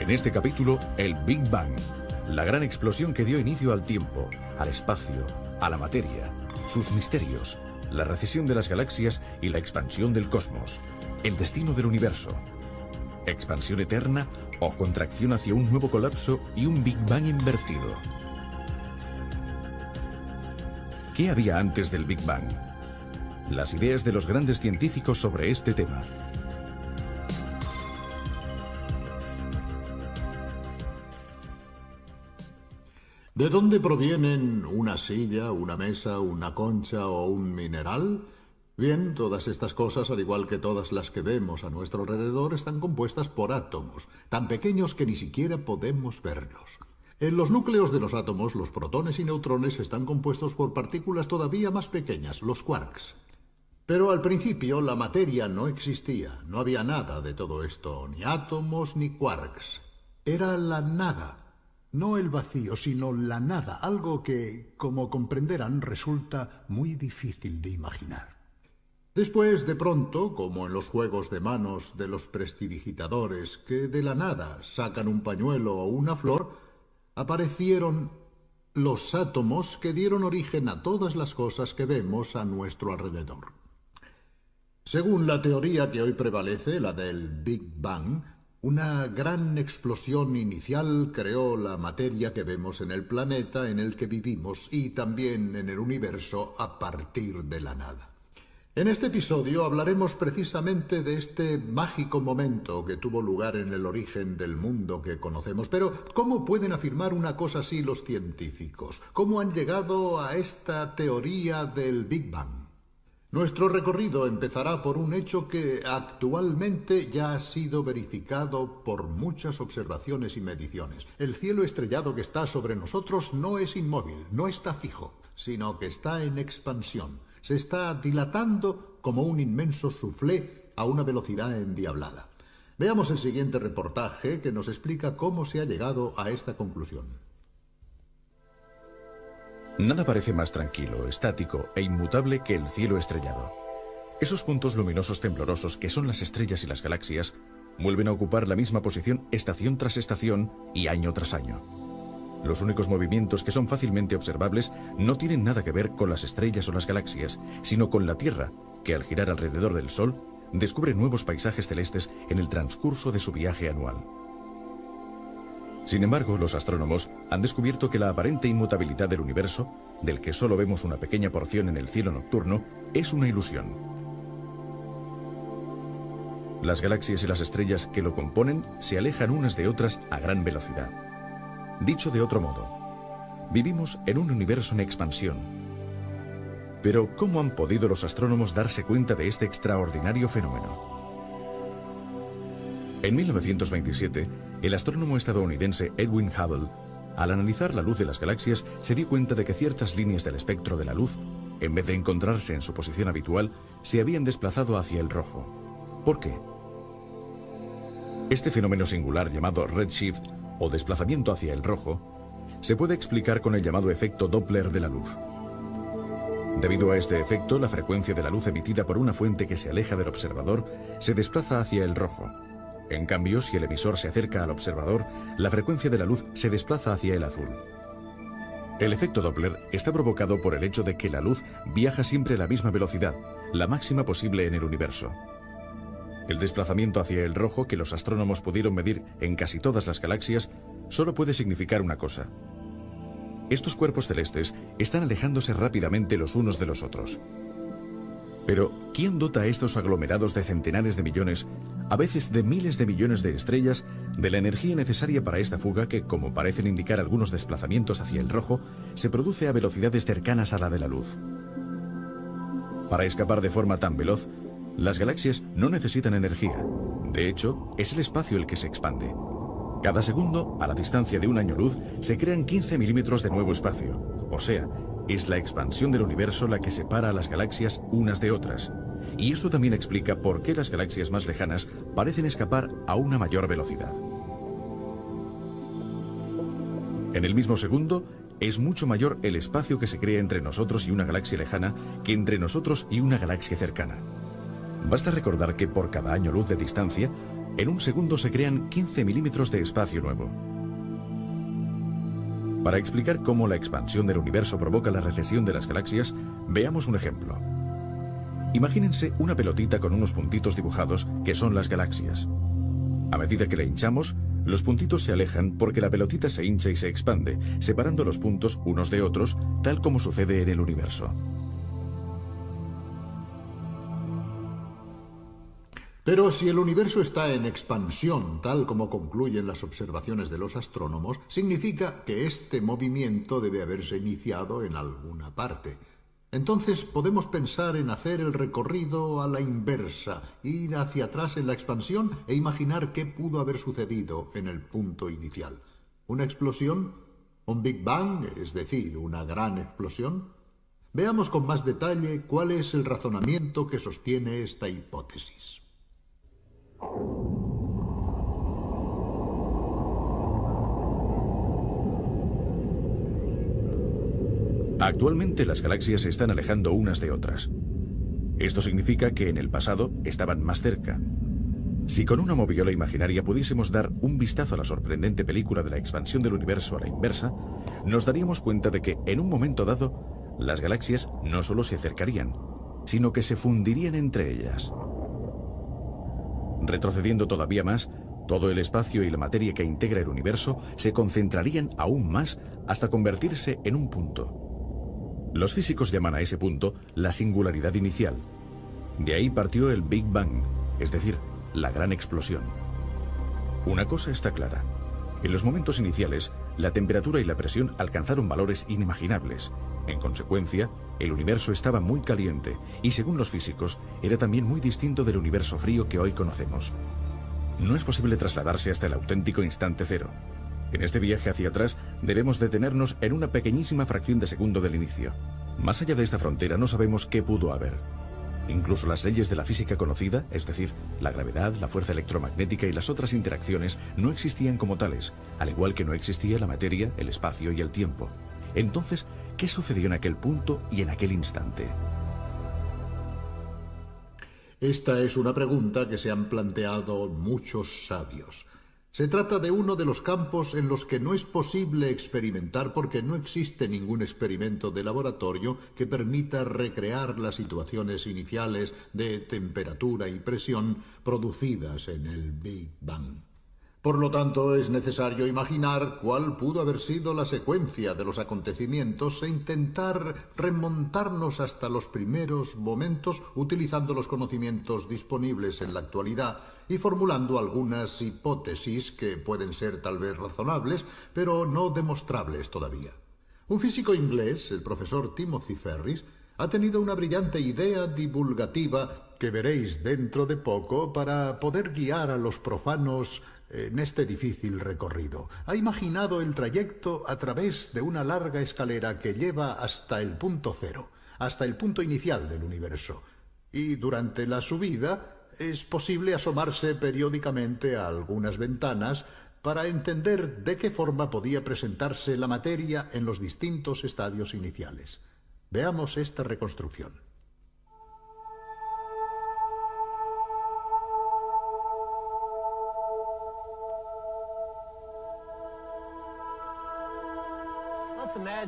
En este capítulo, el Big Bang, la gran explosión que dio inicio al tiempo, al espacio, a la materia, sus misterios, la recesión de las galaxias y la expansión del cosmos, el destino del universo. Expansión eterna o contracción hacia un nuevo colapso y un Big Bang invertido. ¿Qué había antes del Big Bang? Las ideas de los grandes científicos sobre este tema. ¿De dónde provienen una silla, una mesa, una concha o un mineral? Bien, todas estas cosas, al igual que todas las que vemos a nuestro alrededor, están compuestas por átomos, tan pequeños que ni siquiera podemos verlos. En los núcleos de los átomos, los protones y neutrones están compuestos por partículas todavía más pequeñas, los quarks. Pero al principio la materia no existía, no había nada de todo esto, ni átomos ni quarks. Era la nada. No el vacío, sino la nada, algo que, como comprenderán, resulta muy difícil de imaginar. Después, de pronto, como en los juegos de manos de los prestidigitadores, que de la nada sacan un pañuelo o una flor, aparecieron los átomos que dieron origen a todas las cosas que vemos a nuestro alrededor. Según la teoría que hoy prevalece, la del Big Bang, una gran explosión inicial creó la materia que vemos en el planeta en el que vivimos y también en el universo a partir de la nada. En este episodio hablaremos precisamente de este mágico momento que tuvo lugar en el origen del mundo que conocemos. Pero, ¿cómo pueden afirmar una cosa así los científicos? ¿Cómo han llegado a esta teoría del Big Bang? Nuestro recorrido empezará por un hecho que actualmente ya ha sido verificado por muchas observaciones y mediciones. El cielo estrellado que está sobre nosotros no es inmóvil, no está fijo, sino que está en expansión. Se está dilatando como un inmenso soufflé a una velocidad endiablada. Veamos el siguiente reportaje que nos explica cómo se ha llegado a esta conclusión. Nada parece más tranquilo, estático e inmutable que el cielo estrellado. Esos puntos luminosos temblorosos que son las estrellas y las galaxias vuelven a ocupar la misma posición estación tras estación y año tras año. Los únicos movimientos que son fácilmente observables no tienen nada que ver con las estrellas o las galaxias, sino con la Tierra, que al girar alrededor del Sol descubre nuevos paisajes celestes en el transcurso de su viaje anual. Sin embargo, los astrónomos han descubierto que la aparente inmutabilidad del universo, del que solo vemos una pequeña porción en el cielo nocturno, es una ilusión. Las galaxias y las estrellas que lo componen se alejan unas de otras a gran velocidad. Dicho de otro modo, vivimos en un universo en expansión. Pero, ¿cómo han podido los astrónomos darse cuenta de este extraordinario fenómeno? En 1927, el astrónomo estadounidense Edwin Hubble, al analizar la luz de las galaxias, se dio cuenta de que ciertas líneas del espectro de la luz, en vez de encontrarse en su posición habitual, se habían desplazado hacia el rojo. ¿Por qué? Este fenómeno singular llamado redshift, o desplazamiento hacia el rojo, se puede explicar con el llamado efecto Doppler de la luz. Debido a este efecto, la frecuencia de la luz emitida por una fuente que se aleja del observador se desplaza hacia el rojo. En cambio, si el emisor se acerca al observador, la frecuencia de la luz se desplaza hacia el azul. El efecto Doppler está provocado por el hecho de que la luz viaja siempre a la misma velocidad, la máxima posible en el universo. El desplazamiento hacia el rojo que los astrónomos pudieron medir en casi todas las galaxias solo puede significar una cosa. Estos cuerpos celestes están alejándose rápidamente los unos de los otros. Pero, ¿quién dota a estos aglomerados de centenares de millones, a veces de miles de millones de estrellas, de la energía necesaria para esta fuga que, como parecen indicar algunos desplazamientos hacia el rojo, se produce a velocidades cercanas a la de la luz? Para escapar de forma tan veloz, las galaxias no necesitan energía. De hecho, es el espacio el que se expande. Cada segundo, a la distancia de un año luz, se crean 15 milímetros de nuevo espacio. O sea, es la expansión del universo la que separa a las galaxias unas de otras. Y esto también explica por qué las galaxias más lejanas parecen escapar a una mayor velocidad. En el mismo segundo, es mucho mayor el espacio que se crea entre nosotros y una galaxia lejana que entre nosotros y una galaxia cercana. Basta recordar que por cada año luz de distancia, En un segundo se crean 15 milímetros de espacio nuevo. Para explicar cómo la expansión del universo provoca la recesión de las galaxias, veamos un ejemplo. Imagínense una pelotita con unos puntitos dibujados que son las galaxias. A medida que la hinchamos, los puntitos se alejan porque la pelotita se hincha y se expande, separando los puntos unos de otros, tal como sucede en el universo. Pero si el universo está en expansión, tal como concluyen las observaciones de los astrónomos, significa que este movimiento debe haberse iniciado en alguna parte. Entonces podemos pensar en hacer el recorrido a la inversa, ir hacia atrás en la expansión e imaginar qué pudo haber sucedido en el punto inicial. ¿Una explosión? ¿Un Big Bang, es decir, una gran explosión? Veamos con más detalle cuál es el razonamiento que sostiene esta hipótesis. Actualmente las galaxias se están alejando unas de otras. Esto significa que en el pasado estaban más cerca. Si con una moviola imaginaria pudiésemos dar un vistazo a la sorprendente película de la expansión del universo a la inversa, nos daríamos cuenta de que en un momento dado, las galaxias no solo se acercarían, sino que se fundirían entre ellas. Retrocediendo todavía más, todo el espacio y la materia que integra el universo se concentrarían aún más hasta convertirse en un punto. Los físicos llaman a ese punto la singularidad inicial. De ahí partió el Big Bang, es decir, la gran explosión. Una cosa está clara. En los momentos iniciales, la temperatura y la presión alcanzaron valores inimaginables. En consecuencia, el universo estaba muy caliente y, según los físicos, era también muy distinto del universo frío que hoy conocemos. No es posible trasladarse hasta el auténtico instante cero. En este viaje hacia atrás debemos detenernos en una pequeñísima fracción de segundo del inicio. Más allá de esta frontera no sabemos qué pudo haber. Incluso las leyes de la física conocida, es decir, la gravedad, la fuerza electromagnética y las otras interacciones, no existían como tales, al igual que no existía la materia, el espacio y el tiempo. Entonces, ¿qué sucedió en aquel punto y en aquel instante? Esta es una pregunta que se han planteado muchos sabios. Se trata de uno de los campos en los que no es posible experimentar porque no existe ningún experimento de laboratorio que permita recrear las situaciones iniciales de temperatura y presión producidas en el Big Bang. Por lo tanto, es necesario imaginar cuál pudo haber sido la secuencia de los acontecimientos e intentar remontarnos hasta los primeros momentos utilizando los conocimientos disponibles en la actualidad y formulando algunas hipótesis que pueden ser tal vez razonables, pero no demostrables todavía. Un físico inglés, el profesor Timothy Ferris, ha tenido una brillante idea divulgativa que veréis dentro de poco para poder guiar a los profanos en este difícil recorrido. Ha imaginado el trayecto a través de una larga escalera que lleva hasta el punto cero, hasta el punto inicial del universo. Y durante la subida es posible asomarse periódicamente a algunas ventanas para entender de qué forma podía presentarse la materia en los distintos estadios iniciales. Veamos esta reconstrucción.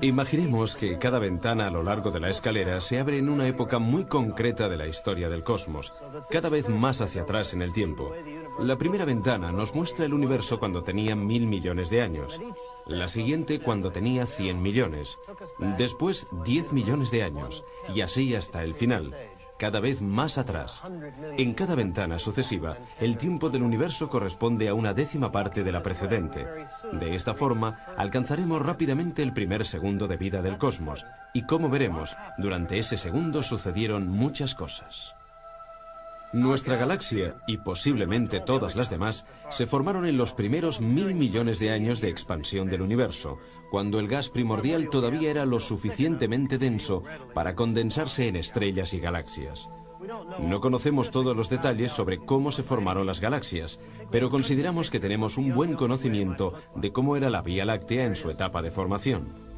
Imaginemos que cada ventana a lo largo de la escalera se abre en una época muy concreta de la historia del cosmos, cada vez más hacia atrás en el tiempo. La primera ventana nos muestra el universo cuando tenía 1000 millones de años, la siguiente cuando tenía 100 millones, después 10 millones de años, y así hasta el final, cada vez más atrás. En cada ventana sucesiva, el tiempo del universo corresponde a una décima parte de la precedente. De esta forma, alcanzaremos rápidamente el primer segundo de vida del cosmos, y como veremos, durante ese segundo sucedieron muchas cosas. Nuestra galaxia, y posiblemente todas las demás, se formaron en los primeros 1000 millones de años de expansión del universo, cuando el gas primordial todavía era lo suficientemente denso para condensarse en estrellas y galaxias. No conocemos todos los detalles sobre cómo se formaron las galaxias, pero consideramos que tenemos un buen conocimiento de cómo era la Vía Láctea en su etapa de formación.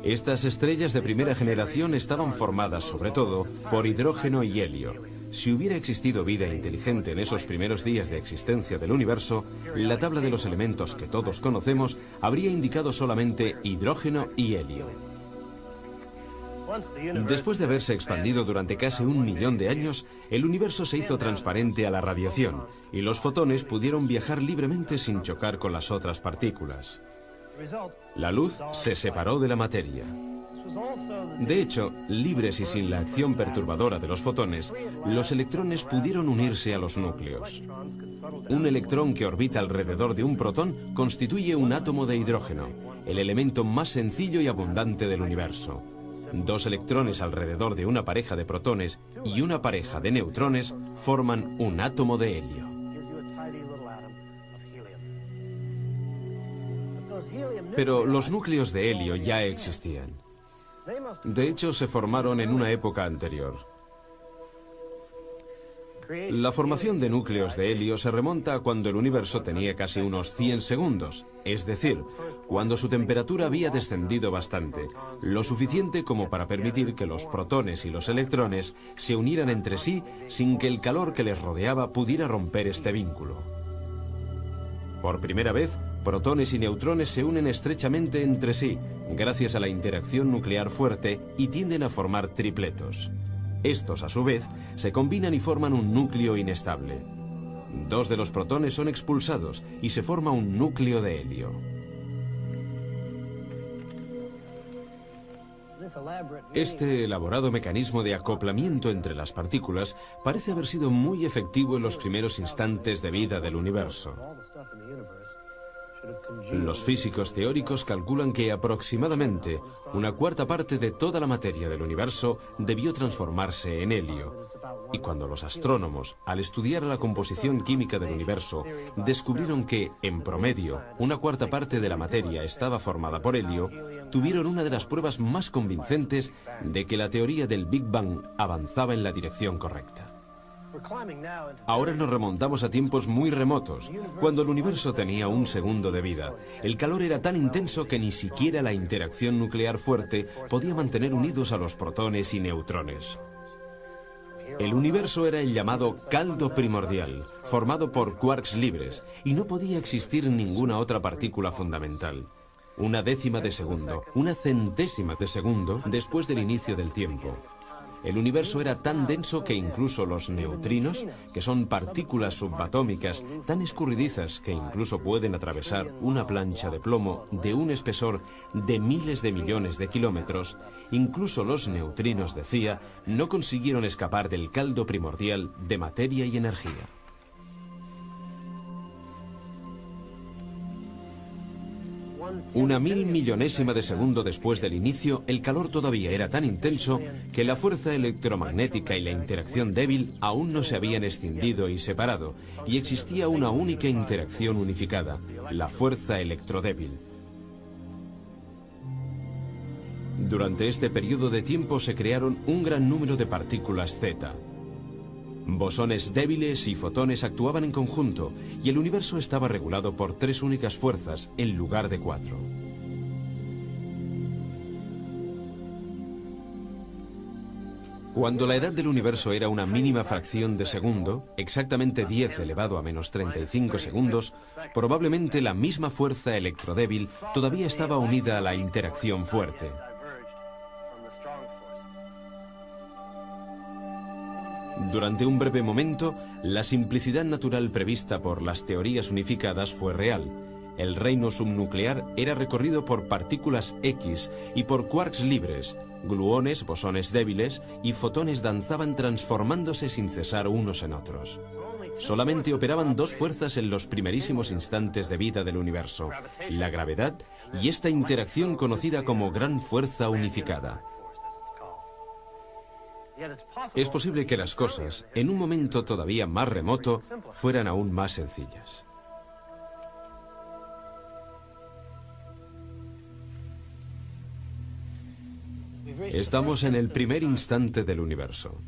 Estas estrellas de primera generación estaban formadas sobre todo por hidrógeno y helio. Si hubiera existido vida inteligente en esos primeros días de existencia del universo, la tabla de los elementos que todos conocemos habría indicado solamente hidrógeno y helio. Después de haberse expandido durante casi 1 millón de años, el universo se hizo transparente a la radiación y los fotones pudieron viajar libremente sin chocar con las otras partículas. La luz se separó de la materia. De hecho, libres y sin la acción perturbadora de los fotones, los electrones pudieron unirse a los núcleos. Un electrón que orbita alrededor de un protón constituye un átomo de hidrógeno, el elemento más sencillo y abundante del universo. 2 electrones alrededor de una pareja de protones y una pareja de neutrones forman un átomo de helio. Pero los núcleos de helio ya existían. De hecho, se formaron en una época anterior. La formación de núcleos de helio se remonta a cuando el universo tenía casi unos 100 segundos, es decir, cuando su temperatura había descendido bastante, lo suficiente como para permitir que los protones y los electrones se unieran entre sí sin que el calor que les rodeaba pudiera romper este vínculo. Por primera vez, protones y neutrones se unen estrechamente entre sí, gracias a la interacción nuclear fuerte, y tienden a formar tripletos. Estos, a su vez, se combinan y forman un núcleo inestable. 2 de los protones son expulsados y se forma un núcleo de helio. Este elaborado mecanismo de acoplamiento entre las partículas parece haber sido muy efectivo en los primeros instantes de vida del universo. Los físicos teóricos calculan que aproximadamente 1/4 parte de toda la materia del universo debió transformarse en helio. Y cuando los astrónomos, al estudiar la composición química del universo, descubrieron que, en promedio, 1/4 parte de la materia estaba formada por helio, tuvieron una de las pruebas más convincentes de que la teoría del Big Bang avanzaba en la dirección correcta. Ahora nos remontamos a tiempos muy remotos, cuando el universo tenía 1 segundo de vida. El calor era tan intenso que ni siquiera la interacción nuclear fuerte podía mantener unidos a los protones y neutrones. El universo era el llamado caldo primordial, formado por quarks libres, y no podía existir ninguna otra partícula fundamental. 1/10 de segundo, 1/100ésima de segundo después del inicio del tiempo. El universo era tan denso que incluso los neutrinos, que son partículas subatómicas tan escurridizas que incluso pueden atravesar una plancha de plomo de un espesor de miles de millones de kilómetros, incluso los neutrinos, decía, no consiguieron escapar del caldo primordial de materia y energía. Una 1000.000.000ésima de segundo después del inicio, el calor todavía era tan intenso que la fuerza electromagnética y la interacción débil aún no se habían escindido y separado, y existía una única interacción unificada, la fuerza electrodébil. Durante este periodo de tiempo se crearon un gran número de partículas Z. Bosones débiles y fotones actuaban en conjunto, y el universo estaba regulado por 3 únicas fuerzas en lugar de 4. Cuando la edad del universo era una mínima fracción de segundo, exactamente 10 elevado a menos 35 segundos, probablemente la misma fuerza electrodébil todavía estaba unida a la interacción fuerte. Durante un breve momento, la simplicidad natural prevista por las teorías unificadas fue real. El reino subnuclear era recorrido por partículas X y por quarks libres. Gluones, bosones débiles y fotones danzaban transformándose sin cesar unos en otros. Solamente operaban 2 fuerzas en los primerísimos instantes de vida del universo: la gravedad y esta interacción conocida como gran fuerza unificada. Es posible que las cosas, en un momento todavía más remoto, fueran aún más sencillas. Estamos en el primer instante del universo.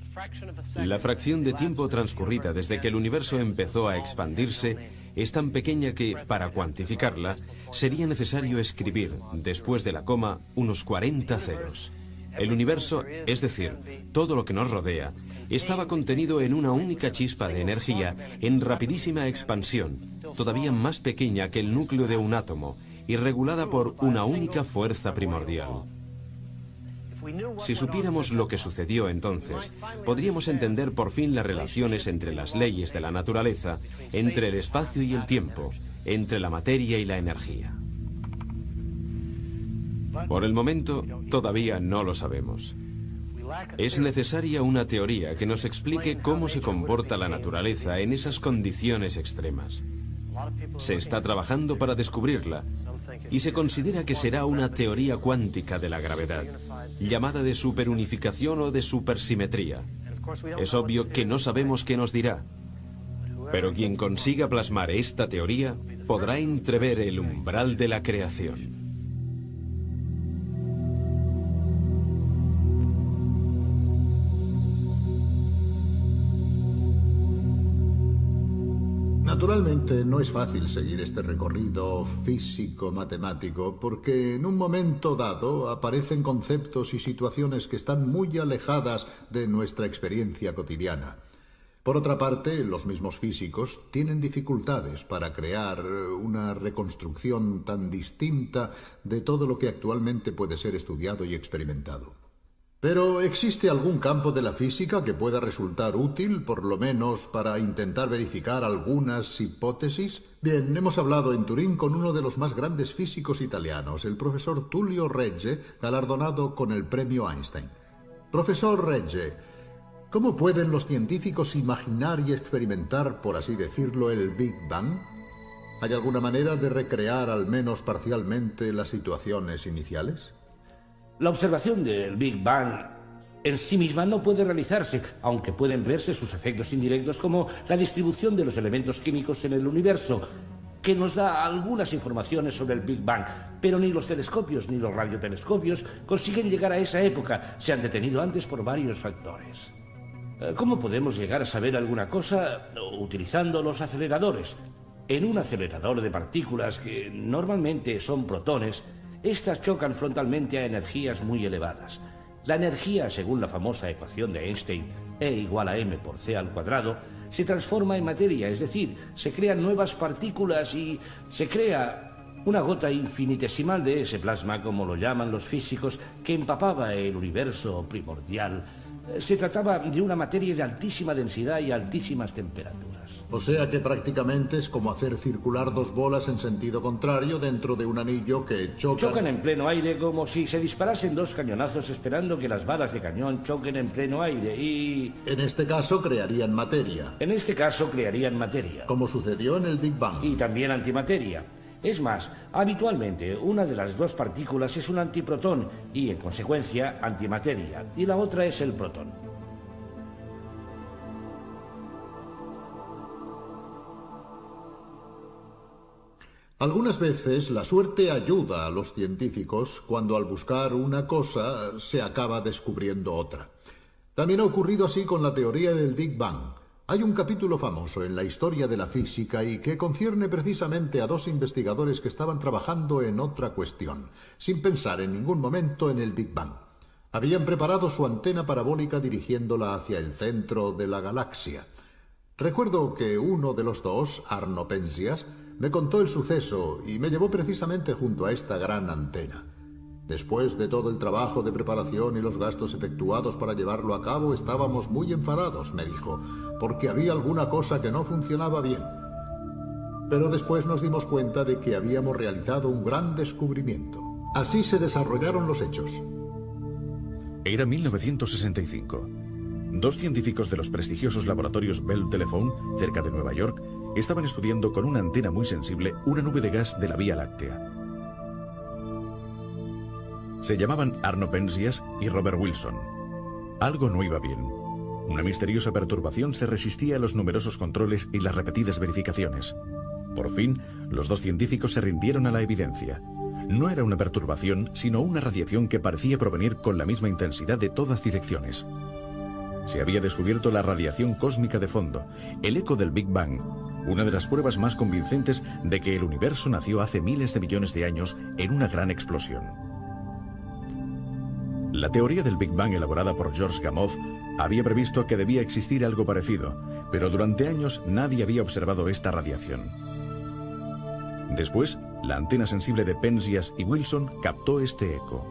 La fracción de tiempo transcurrida desde que el universo empezó a expandirse es tan pequeña que, para cuantificarla, sería necesario escribir, después de la coma, unos 40 ceros. El universo, es decir, todo lo que nos rodea, estaba contenido en una única chispa de energía en rapidísima expansión, todavía más pequeña que el núcleo de un átomo y regulada por una única fuerza primordial. Si supiéramos lo que sucedió entonces, podríamos entender por fin las relaciones entre las leyes de la naturaleza, entre el espacio y el tiempo, entre la materia y la energía. Por el momento, todavía no lo sabemos. Es necesaria una teoría que nos explique cómo se comporta la naturaleza en esas condiciones extremas. Se está trabajando para descubrirla y se considera que será una teoría cuántica de la gravedad, llamada de superunificación o de supersimetría. Es obvio que no sabemos qué nos dirá, pero quien consiga plasmar esta teoría podrá entrever el umbral de la creación. Naturalmente, no es fácil seguir este recorrido físico-matemático porque en un momento dado aparecen conceptos y situaciones que están muy alejadas de nuestra experiencia cotidiana. Por otra parte, los mismos físicos tienen dificultades para crear una reconstrucción tan distinta de todo lo que actualmente puede ser estudiado y experimentado. Pero ¿existe algún campo de la física que pueda resultar útil, por lo menos para intentar verificar algunas hipótesis? Bien, hemos hablado en Turín con uno de los más grandes físicos italianos, el profesor Tullio Regge, galardonado con el premio Einstein. Profesor Regge, ¿cómo pueden los científicos imaginar y experimentar, por así decirlo, el Big Bang? ¿Hay alguna manera de recrear al menos parcialmente las situaciones iniciales? La observación del Big Bang en sí misma no puede realizarse, aunque pueden verse sus efectos indirectos como la distribución de los elementos químicos en el universo, que nos da algunas informaciones sobre el Big Bang, pero ni los telescopios ni los radiotelescopios consiguen llegar a esa época. Se han detenido antes por varios factores. ¿Cómo podemos llegar a saber alguna cosa utilizando los aceleradores? En un acelerador de partículas, que normalmente son protones, estas chocan frontalmente a energías muy elevadas. La energía, según la famosa ecuación de Einstein, E igual a m por c al cuadrado, se transforma en materia, es decir, se crean nuevas partículas y se crea una gota infinitesimal de ese plasma, como lo llaman los físicos, que empapaba el universo primordial. Se trataba de una materia de altísima densidad y altísimas temperaturas. O sea que prácticamente es como hacer circular dos bolas en sentido contrario dentro de un anillo que chocan en pleno aire, como si se disparasen dos cañonazos esperando que las balas de cañón choquen en pleno aire y... En este caso crearían materia. En este caso crearían materia. Como sucedió en el Big Bang. Y también antimateria. Es más, habitualmente una de las dos partículas es un antiprotón y, en consecuencia, antimateria, y la otra es el protón. Algunas veces la suerte ayuda a los científicos cuando al buscar una cosa se acaba descubriendo otra. También ha ocurrido así con la teoría del Big Bang. Hay un capítulo famoso en la historia de la física y que concierne precisamente a dos investigadores que estaban trabajando en otra cuestión, sin pensar en ningún momento en el Big Bang. Habían preparado su antena parabólica dirigiéndola hacia el centro de la galaxia. Recuerdo que uno de los dos, Arno Penzias, me contó el suceso y me llevó precisamente junto a esta gran antena. Después de todo el trabajo de preparación y los gastos efectuados para llevarlo a cabo, estábamos muy enfadados, me dijo, porque había alguna cosa que no funcionaba bien. Pero después nos dimos cuenta de que habíamos realizado un gran descubrimiento. Así se desarrollaron los hechos. Era 1965. Dos científicos de los prestigiosos laboratorios Bell Telephone, cerca de Nueva York, estaban estudiando con una antena muy sensible una nube de gas de la Vía Láctea. Se llamaban Arno Penzias y Robert Wilson. Algo no iba bien. Una misteriosa perturbación se resistía a los numerosos controles y las repetidas verificaciones. Por fin, los dos científicos se rindieron a la evidencia. No era una perturbación, sino una radiación que parecía provenir con la misma intensidad de todas direcciones. Se había descubierto la radiación cósmica de fondo, el eco del Big Bang, una de las pruebas más convincentes de que el universo nació hace miles de millones de años en una gran explosión. La teoría del Big Bang elaborada por George Gamow había previsto que debía existir algo parecido, pero durante años nadie había observado esta radiación. Después, la antena sensible de Penzias y Wilson captó este eco.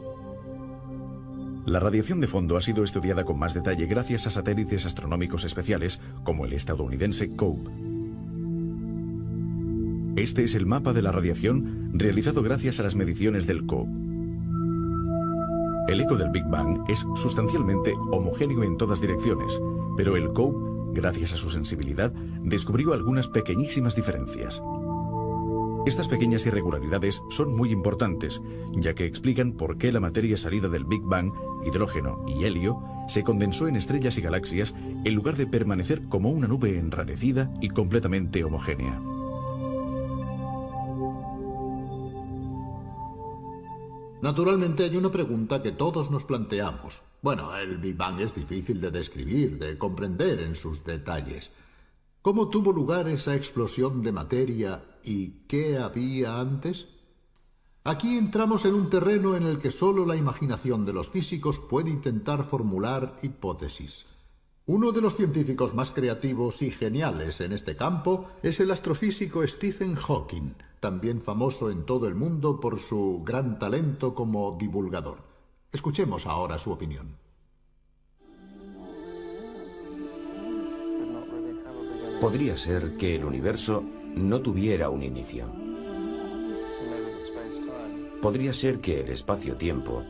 La radiación de fondo ha sido estudiada con más detalle gracias a satélites astronómicos especiales como el estadounidense COPE. Este es el mapa de la radiación realizado gracias a las mediciones del COPE. El eco del Big Bang es sustancialmente homogéneo en todas direcciones, pero el COPE, gracias a su sensibilidad, descubrió algunas pequeñísimas diferencias. Estas pequeñas irregularidades son muy importantes, ya que explican por qué la materia salida del Big Bang, hidrógeno y helio, se condensó en estrellas y galaxias en lugar de permanecer como una nube enrarecida y completamente homogénea. Naturalmente hay una pregunta que todos nos planteamos. Bueno, el Big Bang es difícil de describir, de comprender en sus detalles. ¿Cómo tuvo lugar esa explosión de materia y qué había antes? Aquí entramos en un terreno en el que solo la imaginación de los físicos puede intentar formular hipótesis. Uno de los científicos más creativos y geniales en este campo es el astrofísico Stephen Hawking, también famoso en todo el mundo por su gran talento como divulgador. Escuchemos ahora su opinión. Podría ser que el universo no tuviera un inicio. Podría ser que el espacio-tiempo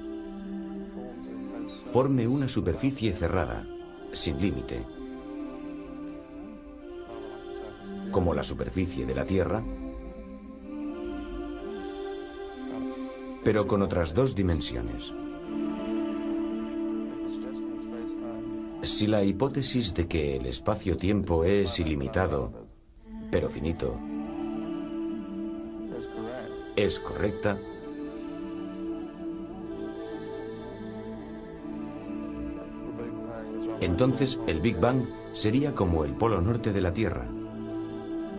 forme una superficie cerrada, sin límite, como la superficie de la Tierra, pero con otras dos dimensiones. Si la hipótesis de que el espacio-tiempo es ilimitado, pero finito, es correcta, entonces el Big Bang sería como el polo norte de la Tierra.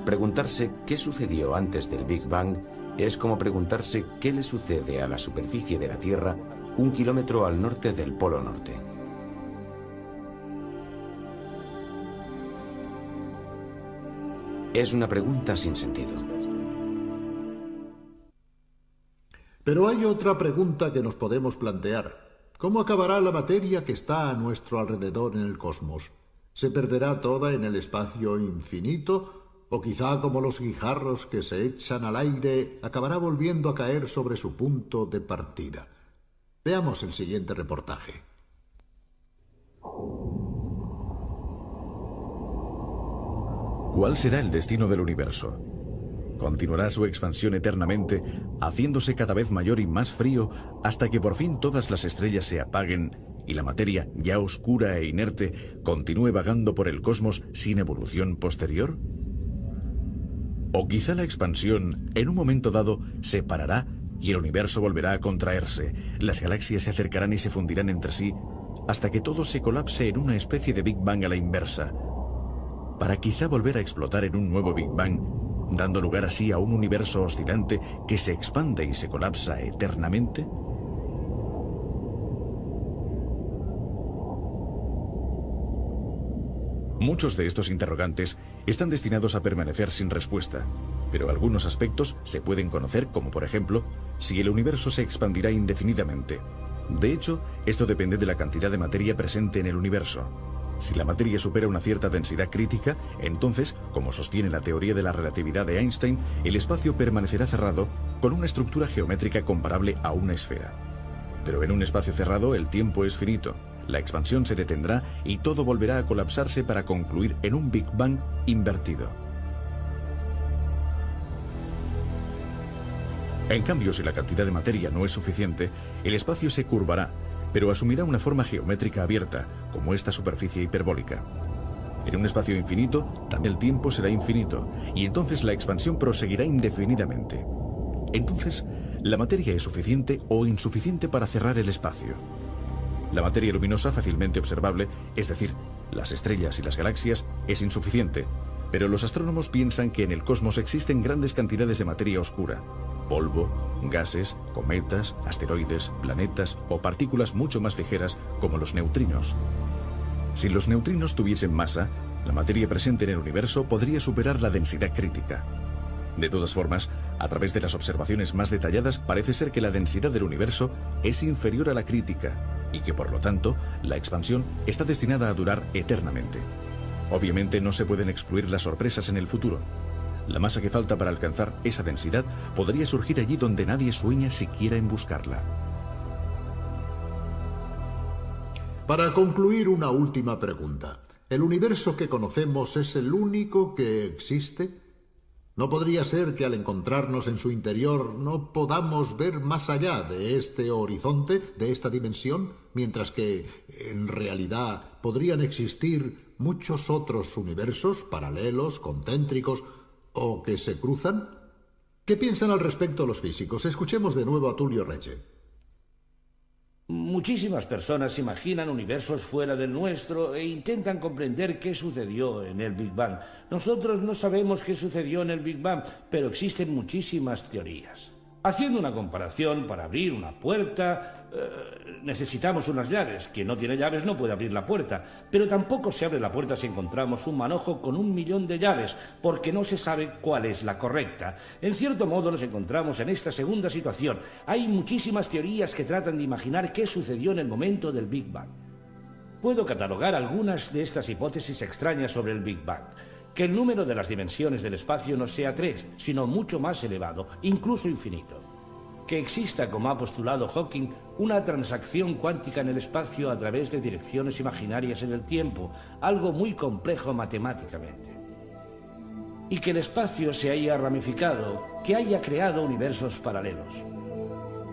Preguntarse qué sucedió antes del Big Bang es como preguntarse qué le sucede a la superficie de la Tierra 1 kilómetro al norte del polo norte. Es una pregunta sin sentido. Pero hay otra pregunta que nos podemos plantear. ¿Cómo acabará la materia que está a nuestro alrededor en el cosmos? ¿Se perderá toda en el espacio infinito? ¿O quizá, como los guijarros que se echan al aire, acabará volviendo a caer sobre su punto de partida? Veamos el siguiente reportaje. ¿Cuál será el destino del universo? ¿Continuará su expansión eternamente, haciéndose cada vez mayor y más frío, hasta que por fin todas las estrellas se apaguen y la materia, ya oscura e inerte, continúe vagando por el cosmos sin evolución posterior? ¿O quizá la expansión, en un momento dado, se parará y el universo volverá a contraerse, las galaxias se acercarán y se fundirán entre sí, hasta que todo se colapse en una especie de Big Bang a la inversa, para quizá volver a explotar en un nuevo Big Bang, dando lugar así a un universo oscilante que se expande y se colapsa eternamente? Muchos de estos interrogantes están destinados a permanecer sin respuesta, pero algunos aspectos se pueden conocer, como por ejemplo, si el universo se expandirá indefinidamente. De hecho, esto depende de la cantidad de materia presente en el universo. Si la materia supera una cierta densidad crítica, entonces, como sostiene la teoría de la relatividad de Einstein, el espacio permanecerá cerrado con una estructura geométrica comparable a una esfera. Pero en un espacio cerrado el tiempo es finito, la expansión se detendrá y todo volverá a colapsarse para concluir en un Big Bang invertido. En cambio, si la cantidad de materia no es suficiente, el espacio se curvará, pero asumirá una forma geométrica abierta, como esta superficie hiperbólica. En un espacio infinito, también el tiempo será infinito, y entonces la expansión proseguirá indefinidamente. Entonces, la materia es suficiente o insuficiente para cerrar el espacio. La materia luminosa fácilmente observable, es decir, las estrellas y las galaxias, es insuficiente, Pero los astrónomos piensan que en el cosmos existen grandes cantidades de materia oscura: polvo, gases, cometas, asteroides, planetas o partículas mucho más ligeras como los neutrinos. Si los neutrinos tuviesen masa, la materia presente en el universo podría superar la densidad crítica. De todas formas, a través de las observaciones más detalladas, parece ser que la densidad del universo es inferior a la crítica y que, por lo tanto, la expansión está destinada a durar eternamente. Obviamente no se pueden excluir las sorpresas en el futuro. La masa que falta para alcanzar esa densidad podría surgir allí donde nadie sueña siquiera en buscarla. Para concluir, una última pregunta. ¿El universo que conocemos es el único que existe? ¿No podría ser que al encontrarnos en su interior no podamos ver más allá de este horizonte, de esta dimensión, mientras que, en realidad, podrían existir muchos otros universos paralelos, concéntricos o que se cruzan? ¿Qué piensan al respecto los físicos? Escuchemos de nuevo a Tullio Regge. Muchísimas personas imaginan universos fuera del nuestro e intentan comprender qué sucedió en el Big Bang. Nosotros no sabemos qué sucedió en el Big Bang, pero existen muchísimas teorías. Haciendo una comparación, para abrir una puerta, necesitamos unas llaves. Quien no tiene llaves no puede abrir la puerta. Pero tampoco se abre la puerta si encontramos un manojo con 1.000.000 de llaves, porque no se sabe cuál es la correcta. En cierto modo nos encontramos en esta segunda situación. Hay muchísimas teorías que tratan de imaginar qué sucedió en el momento del Big Bang. Puedo catalogar algunas de estas hipótesis extrañas sobre el Big Bang. Que el número de las dimensiones del espacio no sea 3, sino mucho más elevado, incluso infinito. Que exista, como ha postulado Hawking, una transacción cuántica en el espacio a través de direcciones imaginarias en el tiempo, algo muy complejo matemáticamente. Y que el espacio se haya ramificado, que haya creado universos paralelos.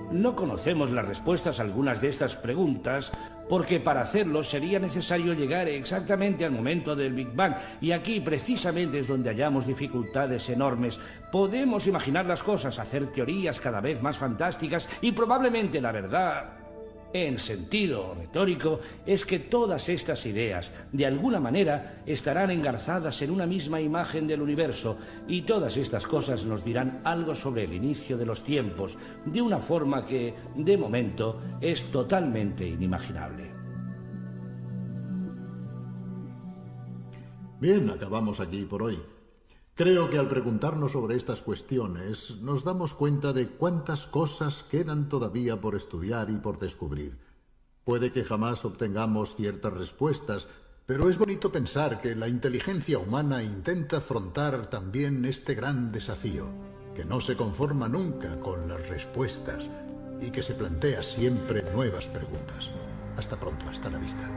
No conocemos las respuestas a algunas de estas preguntas, porque para hacerlo sería necesario llegar exactamente al momento del Big Bang, y aquí precisamente es donde hallamos dificultades enormes. Podemos imaginar las cosas, hacer teorías cada vez más fantásticas, y probablemente la verdad, en sentido retórico, es que todas estas ideas, de alguna manera, estarán engarzadas en una misma imagen del universo, y todas estas cosas nos dirán algo sobre el inicio de los tiempos, de una forma que, de momento, es totalmente inimaginable. Bien, acabamos aquí por hoy. Creo que al preguntarnos sobre estas cuestiones nos damos cuenta de cuántas cosas quedan todavía por estudiar y por descubrir. Puede que jamás obtengamos ciertas respuestas, pero es bonito pensar que la inteligencia humana intenta afrontar también este gran desafío, que no se conforma nunca con las respuestas y que se plantea siempre nuevas preguntas. Hasta pronto, hasta la vista.